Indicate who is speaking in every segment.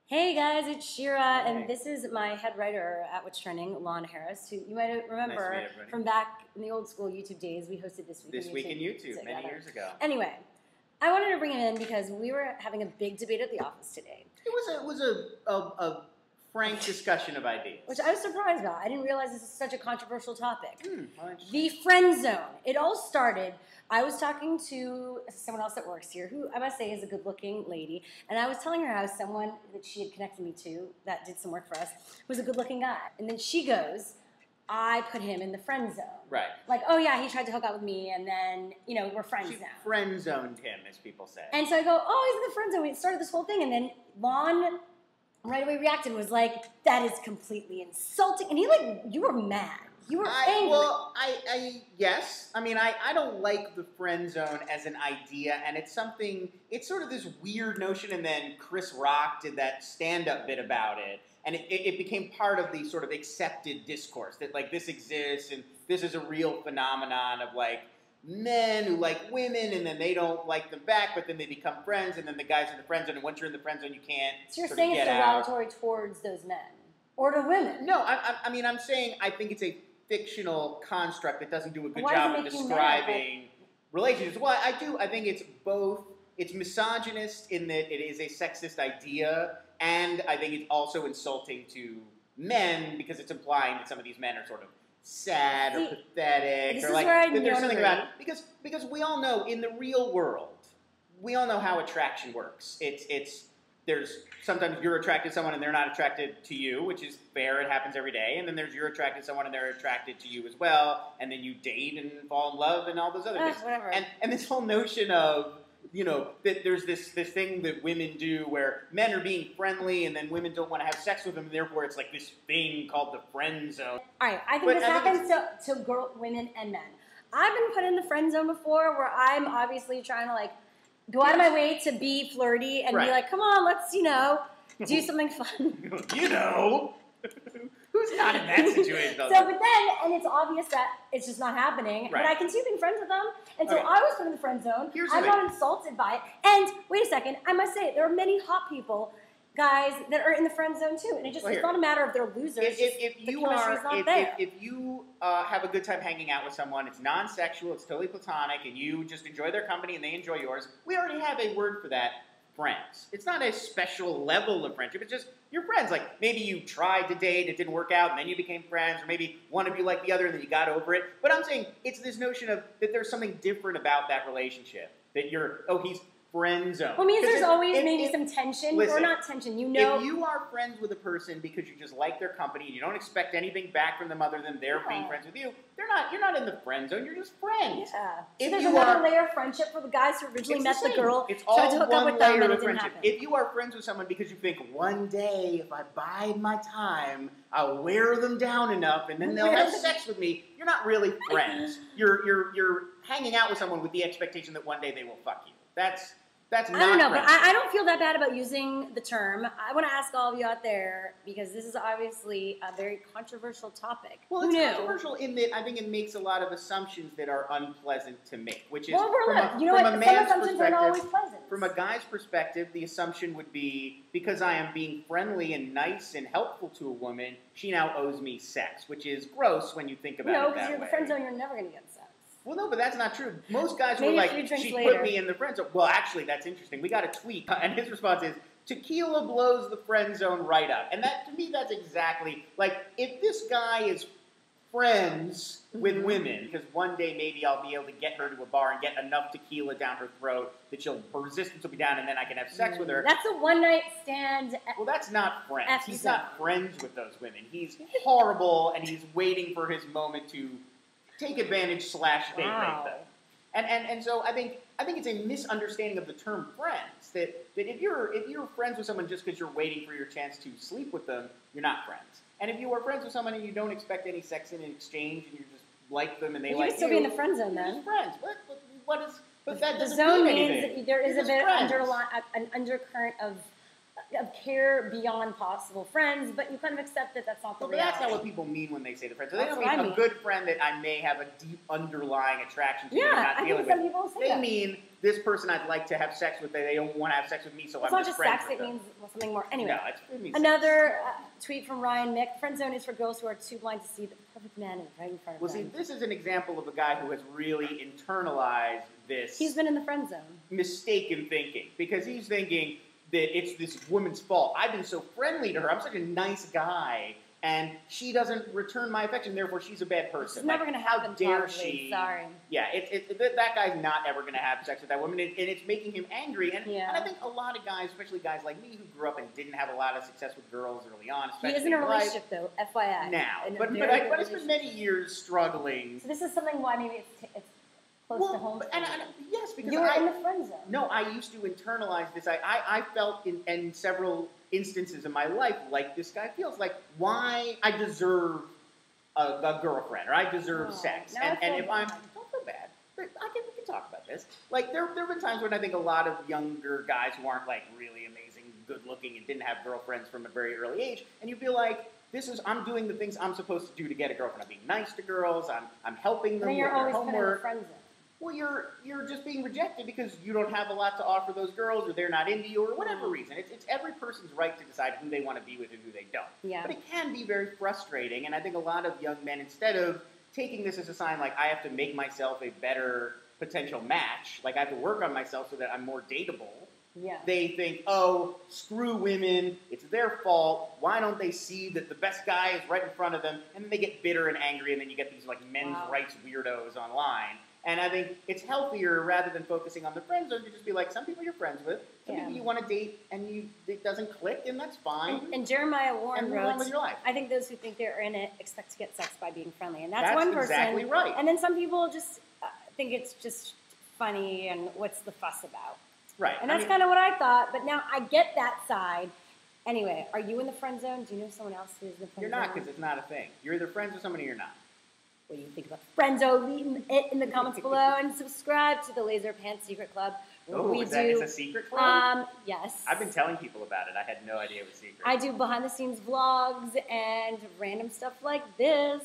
Speaker 1: Hey guys, it's Shira,
Speaker 2: Hey.
Speaker 1: and this is my head writer at What's Trending, Lon Harris, who you might remember
Speaker 2: Nice to meet everybody.
Speaker 1: from back in the old school YouTube days. We hosted
Speaker 2: This Week in YouTube many years ago.
Speaker 1: Anyway, I wanted to bring him in because we were having a big debate at the office today,
Speaker 2: It was a frank discussion of ideas.
Speaker 1: which I was surprised about. I didn't realize this is such a controversial topic.
Speaker 2: Well, interesting.
Speaker 1: The friend zone. It all started. I was talking to someone else that works here, who I must say is a good-looking lady, and I was telling her how someone that she had connected me to that did some work for us was a good-looking guy. And then she goes, I put him in the friend zone.
Speaker 2: Right.
Speaker 1: Like, oh yeah, he tried to hook up with me, and then, we're friends
Speaker 2: She
Speaker 1: now.
Speaker 2: friend zoned him, as people say.
Speaker 1: And so I go, oh, he's in the friend zone. We started this whole thing, and then Lon right away reacted and was like, that is completely insulting. And you were mad. You were angry.
Speaker 2: Well, yes. I mean, I don't like the friend zone as an idea, and it's sort of this weird notion, and then Chris Rock did that stand-up bit about it, and it became part of the sort of accepted discourse, that, like, this exists, and this is a real phenomenon of, like, men who like women, and then they don't like them back, but then they become friends, and then the guys in the friend zone, and once you're in the friend zone, you can't
Speaker 1: So you're
Speaker 2: sort of
Speaker 1: saying it's
Speaker 2: get out.
Speaker 1: derogatory towards those men? Or to women?
Speaker 2: No, I mean, I'm saying I think it's a fictional construct that doesn't do a good
Speaker 1: Why does
Speaker 2: job
Speaker 1: it
Speaker 2: of
Speaker 1: make you mad?
Speaker 2: describing relationships. Well, I think it's both. It's misogynist in that it is a sexist idea, and I think it's also insulting to men because it's implying that some of these men are sort of sad or pathetic,
Speaker 1: this
Speaker 2: or
Speaker 1: is
Speaker 2: like
Speaker 1: where I
Speaker 2: that there's
Speaker 1: don't
Speaker 2: something
Speaker 1: agree.
Speaker 2: about because we all know in the real world, we all know how attraction works. There's sometimes you're attracted to someone and they're not attracted to you, which is fair. It happens every day. And then there's you're attracted to someone and they're attracted to you as well. And then you date and fall in love and all those other things.
Speaker 1: Whatever.
Speaker 2: And this whole notion of, that there's this thing that women do where men are being friendly and then women don't want to have sex with them. And therefore, it's like this thing called the friend zone.
Speaker 1: All right, I think
Speaker 2: But
Speaker 1: this
Speaker 2: I think
Speaker 1: happens to women and men. I've been put in the friend zone before where I'm obviously trying to, go out of my way to be flirty and be like, come on, let's, do something fun.
Speaker 2: Who's not in that situation?
Speaker 1: But then, and it's obvious that it's just not happening, but I continue being friends with them, and so
Speaker 2: Okay.
Speaker 1: I was put in the friend zone. I'm not insulted by it. And wait a second, I must say, there are many hot people, guys, that are in the friend zone too, and it's not a matter of they're losers.
Speaker 2: If you have a good time hanging out with someone, it's non-sexual, it's totally platonic, and you just enjoy their company and they enjoy yours, we already have a word for that, friends. It's not a special level of friendship, it's just you're friends. Like, maybe you tried to date, it didn't work out, and then you became friends, or maybe one of you liked the other and then you got over it. But I'm saying it's this notion of that there's something different about that relationship. That he's friend zone.
Speaker 1: Well, it means there's always maybe some tension, or not tension,
Speaker 2: If you are friends with a person because you just like their company and you don't expect anything back from them other than they're being friends with you, you're not in the friend zone, you're just friends.
Speaker 1: Yeah.
Speaker 2: If
Speaker 1: there's
Speaker 2: you
Speaker 1: another
Speaker 2: are,
Speaker 1: layer of friendship for the guys who originally met the girl,
Speaker 2: it's
Speaker 1: tried
Speaker 2: all
Speaker 1: to hook up
Speaker 2: one
Speaker 1: with them,
Speaker 2: layer
Speaker 1: and it
Speaker 2: of
Speaker 1: didn't
Speaker 2: friendship.
Speaker 1: happen.
Speaker 2: If you are friends with someone because you think one day if I bide my time, I'll wear them down enough and then they'll have sex with me, you're not really friends. You're hanging out with someone with the expectation that one day they will fuck you. That's not
Speaker 1: I don't know,
Speaker 2: friendship.
Speaker 1: but I don't feel that bad about using the term. I want to ask all of you out there, because this is obviously a very controversial topic.
Speaker 2: Well,
Speaker 1: Who
Speaker 2: it's
Speaker 1: knew?
Speaker 2: controversial in that I think it makes a lot of assumptions that are unpleasant to make, which is
Speaker 1: Well,
Speaker 2: from a
Speaker 1: some
Speaker 2: man's
Speaker 1: assumptions aren't always
Speaker 2: perspective.
Speaker 1: pleasant.
Speaker 2: From a guy's perspective, the assumption would be because I am being friendly and nice and helpful to a woman, she now owes me sex, which is gross when you think about it
Speaker 1: No, because
Speaker 2: that
Speaker 1: you're in
Speaker 2: way.
Speaker 1: the friend zone, you're never going to get sex.
Speaker 2: Well, no, but that's not true. Most guys were
Speaker 1: Maybe
Speaker 2: like,
Speaker 1: 3 drinks
Speaker 2: she
Speaker 1: later.
Speaker 2: put me in the friend zone. Well, actually, that's interesting. We got a tweet, and his response is, tequila blows the friend zone right up. And that, to me, that's exactly, like, if this guy is friends with women, because one day maybe I'll be able to get her to a bar and get enough tequila down her throat that her resistance will be down, and then I can have sex with her.
Speaker 1: That's a one-night stand.
Speaker 2: Well, that's not friends.
Speaker 1: F
Speaker 2: He's
Speaker 1: zone.
Speaker 2: not friends with those women. He's horrible, and he's waiting for his moment to take advantage / date rape them. And so I think it's a misunderstanding of the term friends. That if you're friends with someone just because you're waiting for your chance to sleep with them, you're not friends. And if you are friends with someone and you don't expect any sex in exchange, and you just like them and they
Speaker 1: You
Speaker 2: like
Speaker 1: can still
Speaker 2: you,
Speaker 1: be in the friend zone
Speaker 2: you're
Speaker 1: then.
Speaker 2: just friends. But that
Speaker 1: The
Speaker 2: doesn't
Speaker 1: zone
Speaker 2: mean
Speaker 1: means
Speaker 2: anything.
Speaker 1: that there is
Speaker 2: You're
Speaker 1: a
Speaker 2: just
Speaker 1: bit
Speaker 2: friends.
Speaker 1: an undercurrent of of care beyond possible friends, but you kind of accept that that's not the
Speaker 2: Well, but
Speaker 1: reality.
Speaker 2: that's not what people mean when they say the friend. So they
Speaker 1: That's
Speaker 2: don't
Speaker 1: what
Speaker 2: mean
Speaker 1: I mean.
Speaker 2: a good friend that I may have a deep underlying attraction to.
Speaker 1: Yeah,
Speaker 2: that I'm not
Speaker 1: I
Speaker 2: dealing
Speaker 1: think some
Speaker 2: with.
Speaker 1: people say
Speaker 2: They
Speaker 1: that.
Speaker 2: mean this person I'd like to have sex with. They don't want to have sex with me, so
Speaker 1: It's
Speaker 2: I'm
Speaker 1: not
Speaker 2: just
Speaker 1: just
Speaker 2: friends
Speaker 1: sex,
Speaker 2: with
Speaker 1: it
Speaker 2: them.
Speaker 1: means something more. Anyway,
Speaker 2: No, it means
Speaker 1: another tweet from Ryan Mick. Friend zone is for girls who are too blind to see the perfect man right in front of
Speaker 2: Well, see,
Speaker 1: them.
Speaker 2: this is an example of a guy who has really internalized this
Speaker 1: He's been in the friend zone.
Speaker 2: mistaken thinking, because he's thinking that it's this woman's fault. I've been so friendly to her. I'm such a nice guy, and she doesn't return my affection. Therefore, she's a bad person.
Speaker 1: It's never
Speaker 2: Like,
Speaker 1: going to happen.
Speaker 2: How dare
Speaker 1: probably.
Speaker 2: she?
Speaker 1: Sorry.
Speaker 2: Yeah, that guy's not ever going to have sex with that woman, and it's making him angry. And I think a lot of guys, especially guys like me, who grew up and didn't have a lot of success with girls early on,
Speaker 1: He
Speaker 2: especially
Speaker 1: is in a
Speaker 2: in life,
Speaker 1: relationship, though, FYI.
Speaker 2: now.
Speaker 1: In a
Speaker 2: But
Speaker 1: very good
Speaker 2: it's been many years struggling.
Speaker 1: So this is something why maybe it's close to home.
Speaker 2: Yes, because
Speaker 1: you were in the friend zone.
Speaker 2: No, I used to internalize this. I felt in several instances in my life like this guy feels. Like, why I deserve a girlfriend, or I deserve sex. And if I'm... Don't feel bad. We can talk about this. Like, there have been times when I think a lot of younger guys who aren't, like, really amazing, good-looking, and didn't have girlfriends from a very early age, and you feel like, I'm doing the things I'm supposed to do to get a girlfriend. I'm being nice to girls. I'm helping them
Speaker 1: And
Speaker 2: with
Speaker 1: you're
Speaker 2: their
Speaker 1: always put in the
Speaker 2: homework.
Speaker 1: friend zone.
Speaker 2: Well, you're just being rejected because you don't have a lot to offer those girls, or they're not into you, or whatever reason. It's every person's right to decide who they want to be with and who they don't.
Speaker 1: Yeah.
Speaker 2: But it can be very frustrating, and I think a lot of young men, instead of taking this as a sign like I have to make myself a better potential match, like I have to work on myself so that I'm more dateable,
Speaker 1: Yeah.
Speaker 2: they think, oh, screw women, it's their fault, why don't they see that the best guy is right in front of them, and then they get bitter and angry, and then you get these like men's rights weirdos online. And I think it's healthier, rather than focusing on the friend zone, to just be like, some people you're friends with, some people you want to date, and it doesn't click, and that's fine.
Speaker 1: And Jeremiah Warren
Speaker 2: move on with your life.
Speaker 1: I think those who think they're in it expect to get sex by being friendly. And that's one person.
Speaker 2: exactly right.
Speaker 1: And then some people just think it's just funny and what's the fuss about.
Speaker 2: Right.
Speaker 1: And that's kind of what I thought, but now I get that side. Anyway, are you in the friend zone? Do you know someone else who's in the friend zone?
Speaker 2: You're not, because it's not a thing. You're either friends with somebody or you're not.
Speaker 1: What do you think about friend zone? Leave it in the comments below, and subscribe to the Lazar Pants Secret Club.
Speaker 2: Oh, it's a secret club?
Speaker 1: Yes.
Speaker 2: I've been telling people about it. I had no idea it was secret.
Speaker 1: I do behind-the-scenes vlogs and random stuff like this.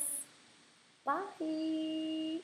Speaker 1: Bye.